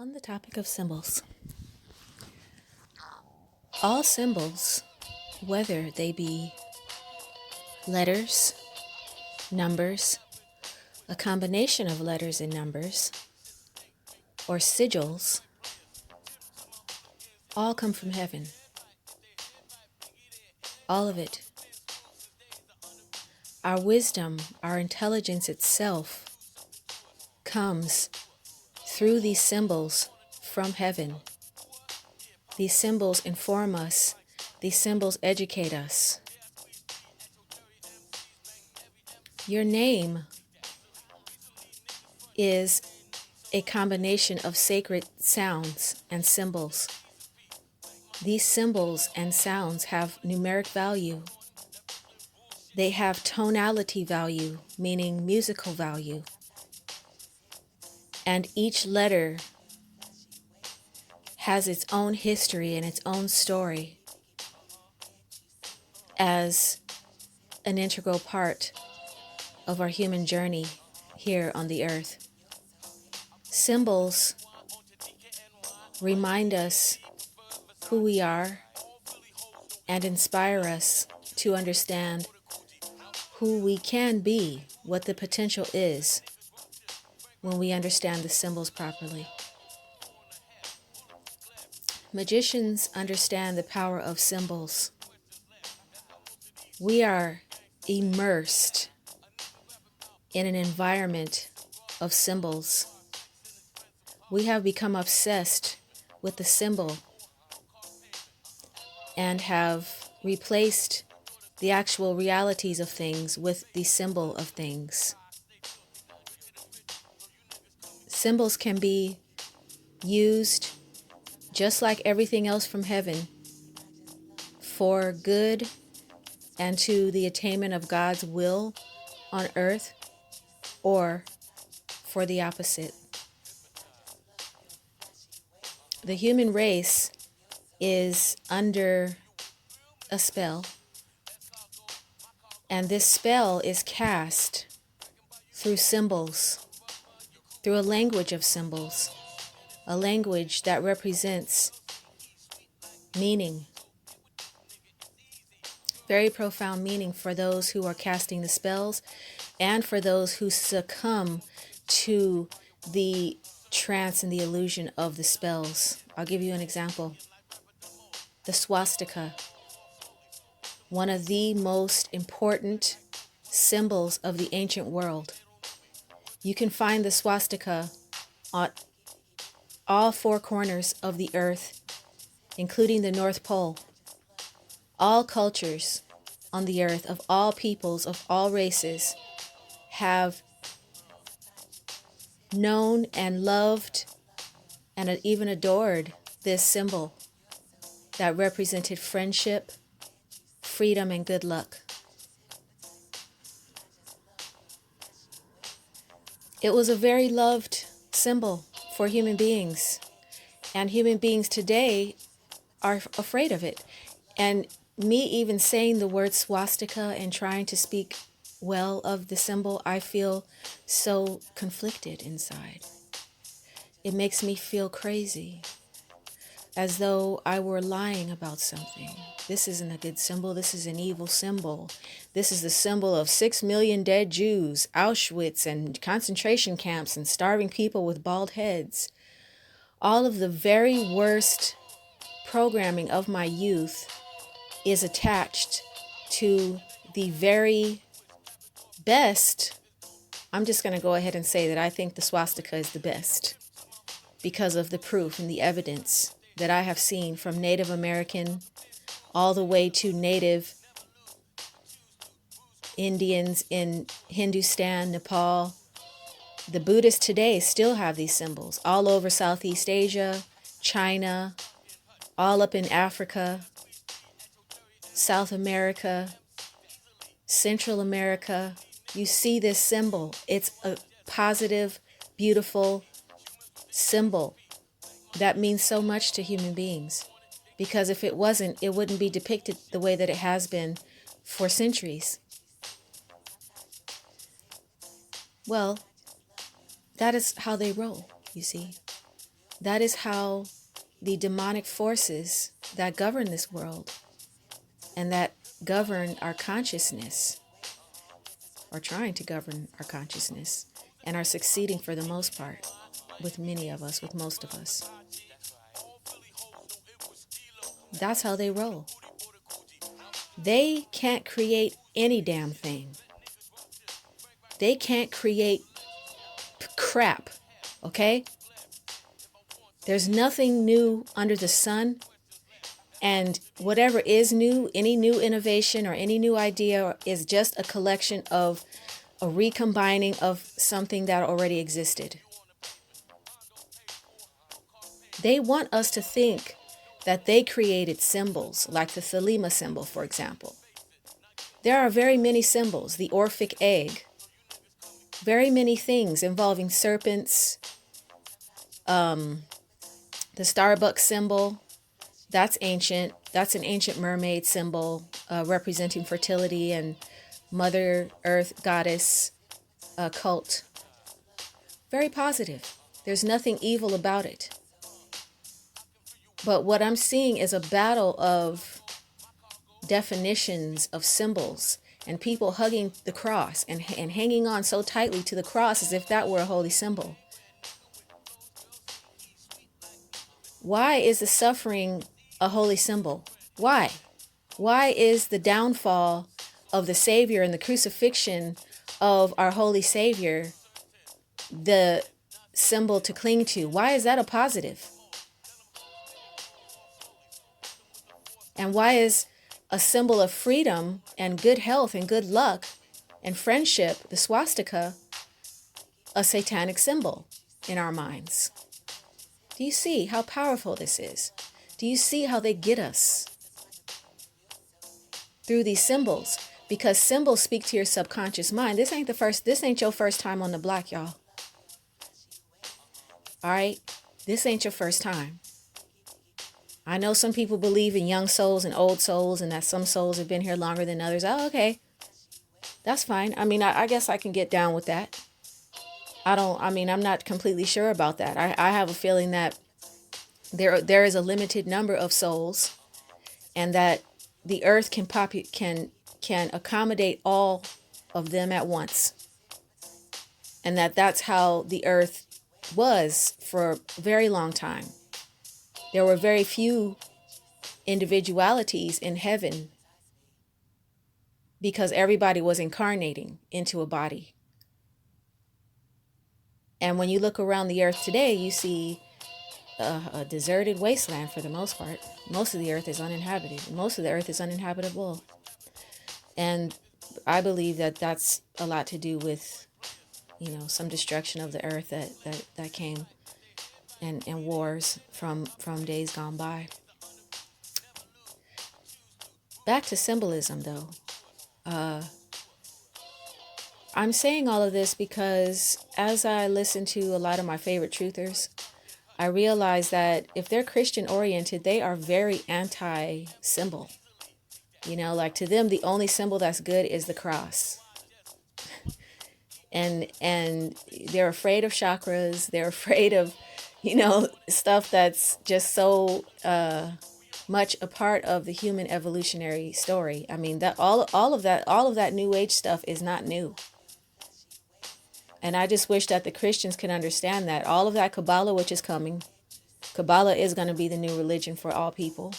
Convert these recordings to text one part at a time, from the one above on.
On the topic of symbols, all symbols, whether they be letters, numbers, a combination of letters and numbers, or sigils, all come from heaven. All of it. Our wisdom, our intelligence itself comes through these symbols from heaven. These symbols inform us. These symbols educate us. Your name is a combination of sacred sounds and symbols. These symbols and sounds have numeric value. They have tonality value, meaning musical value. And each letter has its own history and its own story as an integral part of our human journey here on the earth. Symbols remind us who we are and inspire us to understand who we can be, what the potential is when we understand the symbols properly. Magicians understand the power of symbols. We are immersed in an environment of symbols. We have become obsessed with the symbol and have replaced the actual realities of things with the symbol of things. Symbols can be used just like everything else from heaven for good and to the attainment of God's will on earth, or for the opposite. The human race is under a spell, and this spell is cast through symbols, through a language of symbols, a language that represents meaning, very profound meaning for those who are casting the spells and for those who succumb to the trance and the illusion of the spells. I'll give you an example. The swastika, one of the most important symbols of the ancient world. You can find the swastika on all four corners of the earth, including the North Pole. All cultures on the earth, of all peoples, of all races, have known and loved and even adored this symbol that represented friendship, freedom, and good luck. It was a very loved symbol for human beings, and human beings today are afraid of it. And me even saying the word swastika and trying to speak well of the symbol, I feel so conflicted inside. It makes me feel crazy, as though I were lying about something. This isn't a good symbol. This is an evil symbol. This is the symbol of 6 million dead Jews, Auschwitz, and concentration camps, and starving people with bald heads. All of the very worst programming of my youth is attached to the very best. I'm just going to go ahead and say that I think the swastika is the best because of the proof and the evidence that I have seen from Native American all the way to Native Indians in Hindustan, Nepal. The Buddhists today still have these symbols all over Southeast Asia, China, all up in Africa, South America, Central America. You see this symbol. It's a positive, beautiful symbol that means so much to human beings. Because if it wasn't, it wouldn't be depicted the way that it has been for centuries. Well, that is how they roll, you see. That is how the demonic forces that govern this world and that govern our consciousness are trying to govern our consciousness and are succeeding for the most part with many of us, with most of us. That's how they roll. They can't create any damn thing. They can't create crap, okay? There's nothing new under the sun. And whatever is new, any new innovation or any new idea is just a collection of a recombining of something that already existed. They want us to think that they created symbols, like the Thelema symbol, for example. There are very many symbols, the Orphic egg, very many things involving serpents, the Starbucks symbol, that's ancient. That's an ancient mermaid symbol representing fertility and Mother Earth goddess cult. Very positive. There's nothing evil about it. But what I'm seeing is a battle of definitions of symbols and people hugging the cross and hanging on so tightly to the cross as if that were a holy symbol. Why is the suffering a holy symbol? Why? Why is the downfall of the Savior and the crucifixion of our holy Savior the symbol to cling to? Why is that a positive? And why is a symbol of freedom and good health and good luck and friendship, the swastika, a satanic symbol in our minds? Do you see how powerful this is? Do you see how they get us through these symbols? Because symbols speak to your subconscious mind. This ain't your first time on the block, y'all. All right? This ain't your first time. I know some people believe in young souls and old souls and that some souls have been here longer than others. Oh, okay. That's fine. I mean, I guess I can get down with that. I'm not completely sure about that. I have a feeling that there is a limited number of souls and that the earth can accommodate all of them at once. And that's how the earth was for a very long time. There were very few individualities in heaven because everybody was incarnating into a body. And when you look around the earth today, you see a deserted wasteland for the most part. Most of the earth is uninhabited. Most of the earth is uninhabitable. And I believe that that's a lot to do with, some destruction of the earth that came and wars from days gone by. Back to symbolism, though. I'm saying all of this because as I listen to a lot of my favorite truthers, I realize that if they're Christian oriented, they are very anti-symbol. Like to them, the only symbol that's good is the cross. And they're afraid of chakras. They're afraid of, stuff that's just so much a part of the human evolutionary story. I mean, that all of that new age stuff is not new. And I just wish that the Christians can understand that all of that Kabbalah, which is coming, Kabbalah is going to be the new religion for all people.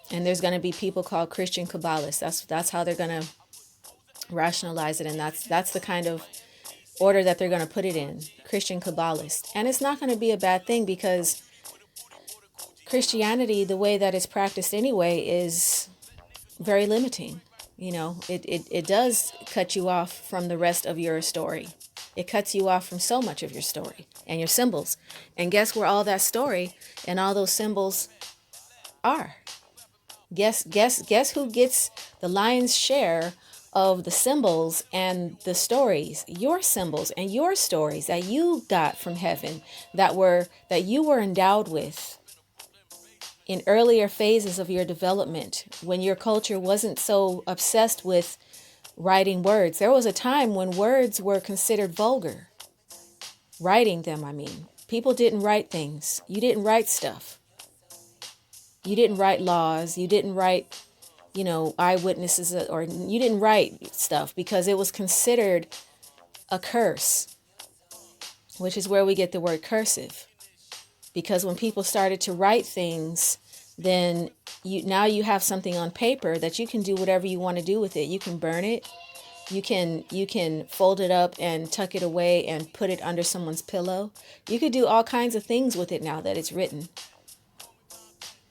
And there's going to be people called Christian Kabbalists. That's how they're going to rationalize it. And that's the kind of order that they're going to put it in, Christian Kabbalist. And it's not going to be a bad thing because Christianity, the way that it's practiced anyway, is very limiting. It does cut you off from the rest of your story. It cuts you off from so much of your story and your symbols. And guess where all that story and all those symbols are? Guess who gets the lion's share of the symbols and the stories, your symbols and your stories that you got from heaven that you were endowed with in earlier phases of your development, when your culture wasn't so obsessed with writing words. There was a time when words were considered vulgar. Writing them, I mean. People didn't write things. You didn't write stuff. You didn't write laws. You didn't write, eyewitnesses, or you didn't write stuff because it was considered a curse, which is where we get the word cursive. Because when people started to write things, then now you have something on paper that you can do whatever you want to do with it. You can burn it. You can fold it up and tuck it away and put it under someone's pillow. You could do all kinds of things with it now that it's written.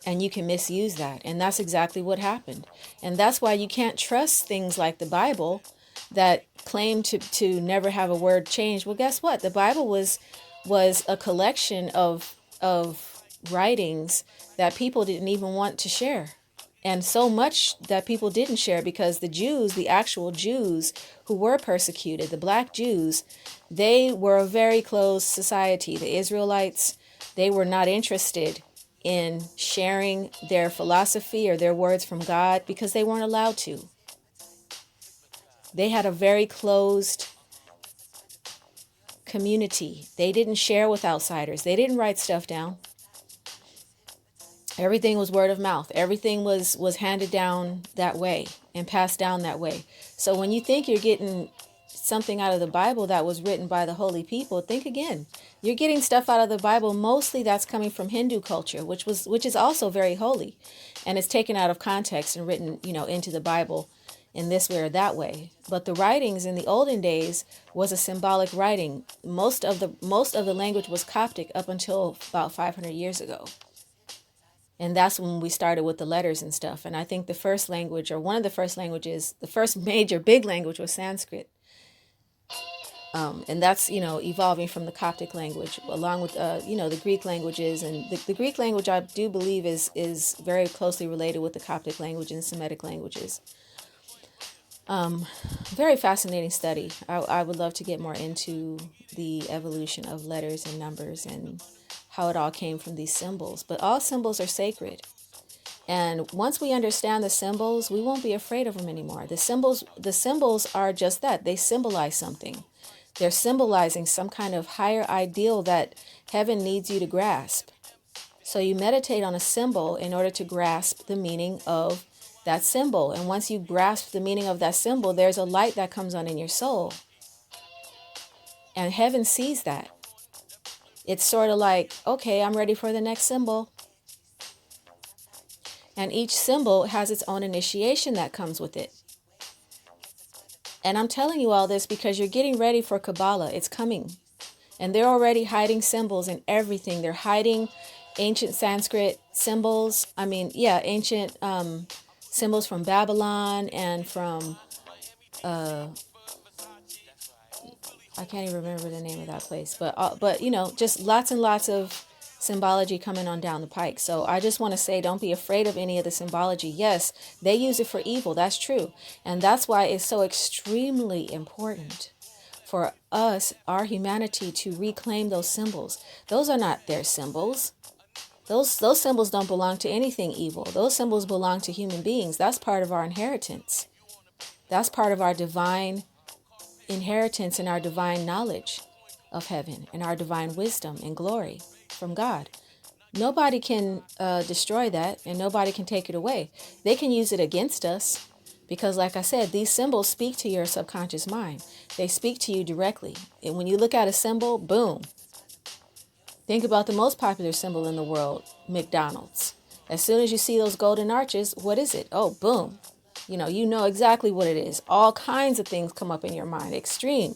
And you can misuse that. And that's exactly what happened. And that's why you can't trust things like the Bible that claim to never have a word changed. Well, guess what? The Bible was a collection of writings that people didn't even want to share. And so much that people didn't share because the Jews, the actual Jews who were persecuted, the black Jews, they were a very closed society. The Israelites, they were not interested in sharing their philosophy or their words from God because they weren't allowed to. They had a very closed community. They didn't share with outsiders. They didn't write stuff down. Everything was word of mouth. Everything was handed down that way and passed down that way. So when you think you're getting something out of the Bible that was written by the holy people, think again. You're getting stuff out of the Bible. Mostly that's coming from Hindu culture, which is also very holy, and it's taken out of context and written, into the Bible in this way or that way. But the writings in the olden days was a symbolic writing. Most of the language was Coptic up until about 500 years ago. And that's when we started with the letters and stuff. And I think the first language, or one of the first languages, the first major big language was Sanskrit. And that's, evolving from the Coptic language, along with, the Greek languages. And the Greek language, I do believe, is very closely related with the Coptic language and Semitic languages. Very fascinating study. I would love to get more into the evolution of letters and numbers and how it all came from these symbols. But all symbols are sacred. And once we understand the symbols, we won't be afraid of them anymore. The symbols are just that. They symbolize something. They're symbolizing some kind of higher ideal that heaven needs you to grasp. So you meditate on a symbol in order to grasp the meaning of that symbol. And once you grasp the meaning of that symbol, there's a light that comes on in your soul. And heaven sees that. It's sort of like, okay, I'm ready for the next symbol. And each symbol has its own initiation that comes with it. And I'm telling you all this because you're getting ready for Kabbalah. It's coming. And they're already hiding symbols in everything. They're hiding ancient Sanskrit symbols. Ancient symbols from Babylon and from, I can't even remember the name of that place. But just lots and lots of symbology coming on down the pike. So I just want to say, don't be afraid of any of the symbology. Yes, they use it for evil. That's true. And that's why it's so extremely important for us, our humanity, to reclaim those symbols. Those are not their symbols. Those symbols don't belong to anything evil. Those symbols belong to human beings. That's part of our inheritance. That's part of our divine inheritance and our divine knowledge of heaven and our divine wisdom and glory from God. Nobody can destroy that, and nobody can take it away. They can use it against us because, like I said, these symbols speak to your subconscious mind. They speak to you directly. And when you look at a symbol, boom. Think about the most popular symbol in the world, McDonald's. As soon as you see those golden arches, what is it? Oh, boom. You know exactly what it is. All kinds of things come up in your mind. Extreme.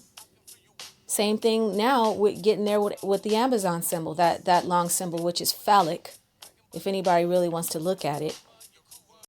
Same thing now with getting there with the Amazon symbol, that long symbol, which is phallic, if anybody really wants to look at it.